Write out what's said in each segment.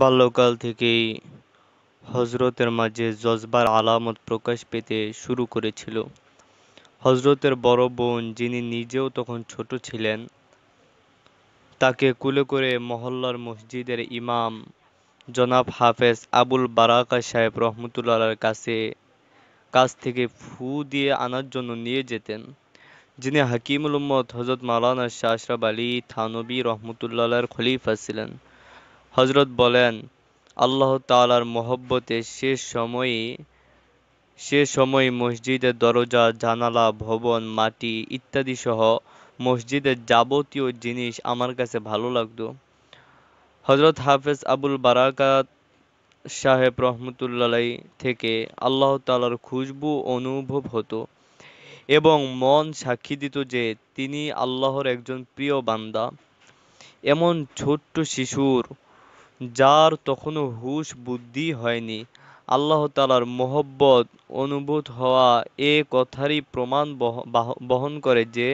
বাল্যকাল থেকেই হযরতের মাঝে জজবার আলামত প্রকাশ পেতে শুরু করেছিল। হযরতের বড় বোন, যিনি নিজেও তখন ছোট ছিলেন, তাকে কোলে করে মহল্লার মসজিদের ইমাম জনাব হাফেজ আবুল বারাকা সাহেব রহমতুল্লাহর কাছ থেকে ফু দিয়ে আনার জন্য নিয়ে যেতেন, যিনি হাকিমুল উম্মত হযরত মাওলানা শাহ আশরাফ আলী থানভী রহমতুল্লাহর খলিফা ছিলেন। হযরত বলেন, আল্লাহ তাআলার মহব্বতে সে সময় মসজিদের দরজা, জানালা, ভবন, মাটি ইত্যাদি সহ মসজিদের যাবতীয় জিনিস আমার কাছে ভালো লাগতো। হযরত হাফেজ আবুল বারাকাত সাহেব রহমতুল্লাহ থেকে আল্লাহ তাআলার খুশবু অনুভব হতো এবং মন সাক্ষী দিত যে তিনি আল্লাহর একজন প্রিয় বান্দা। এমন ছোট্ট শিশুর, যার তখনও হুঁশ বুদ্ধি হয়নি, আল্লাহ তাআলার মহব্বত অনুভূত হওয়া এ কথারই প্রমাণ বহন করে যে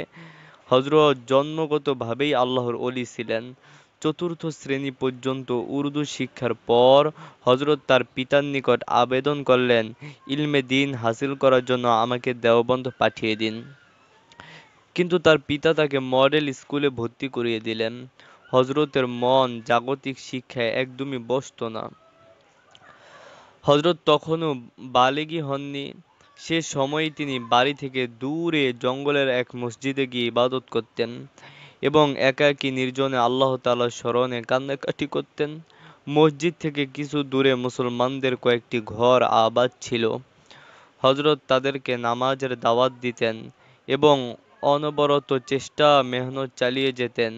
হযরত জন্মগতভাবেই আল্লাহর ওলি ছিলেন। চতুর্থ শ্রেণী পর্যন্ত উর্দু শিক্ষার পর হযরত তার পিতার নিকট আবেদন করলেন, ইলমে দ্বীন হাসিল করার জন্য আমাকে দেওবন্দ পাঠিয়ে দিন। কিন্তু তার পিতা তাকে মডেল স্কুলে ভর্তি করিয়ে দিলেন। হযরতের মন জাগতিক শিক্ষায় একদমই বসত না। হযরত তখনও বালেগী হননি। সে সময়েই তিনি বাড়ি থেকে দূরে জঙ্গলের এক মসজিদে গিয়ে ইবাদত করতেন এবং একাকী নির্জনে আল্লাহ তাআলার স্মরণে কান্নাকাটি করতেন। মসজিদ থেকে কিছু দূরে মুসলমানদের কয়েকটি ঘর আবাদ ছিল। হযরত তাদেরকে নামাজের দাওয়াত দিতেন এবং অনবরত চেষ্টা মেহনত চালিয়ে যেতেন।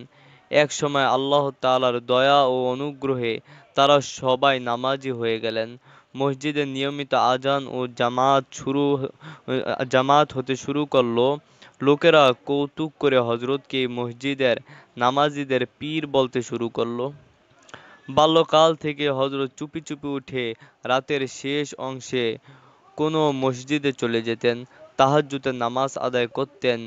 একসময় আল্লাহ তাআলার দয়া ও অনুগ্রহে তারা সবাই নামাজি হয়ে গেলেন। মসজিদে নিয়মিত আজান ও জামাত হতে শুরু করল। লোকেরা কৌতুক করে হযরতকে মসজিদের নামাজীদের পীর বলতে শুরু করল। বাল্যকাল থেকে হযরত চুপি চুপি উঠে রাতের শেষ অংশে কোনো মসজিদে চলে যেতেন, তাহাজ্জুদের নামাজ আদায় করতেন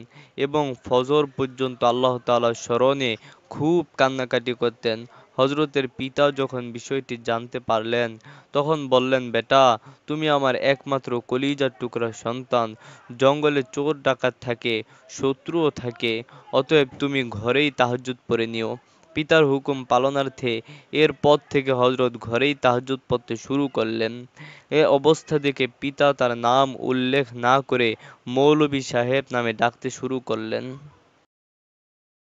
এবং ফজর পর্যন্ত আল্লাহ তাআলার স্মরণে খুব কান্নাকাটি করতেন। হযরতের পিতা যখন বিষয়টি জানতে পারলেন, তখন বললেন, বেটা, তুমি আমার একমাত্র কলিজার টুকরা সন্তান। জঙ্গলে চোর ডাকাত থাকে, শত্রুও থাকে, অতএব তুমি ঘরেই তাহাজ্জুদ পড়ে নিও। পিতার হুকুম পালনার্থে এরপর থেকে হযরত ঘরেই তাহাজ্জুদ পড়তে শুরু করলেন। এ অবস্থা দেখে পিতা তার নাম উল্লেখ না করে মৌলভী সাহেব নামে ডাকতে শুরু করলেন।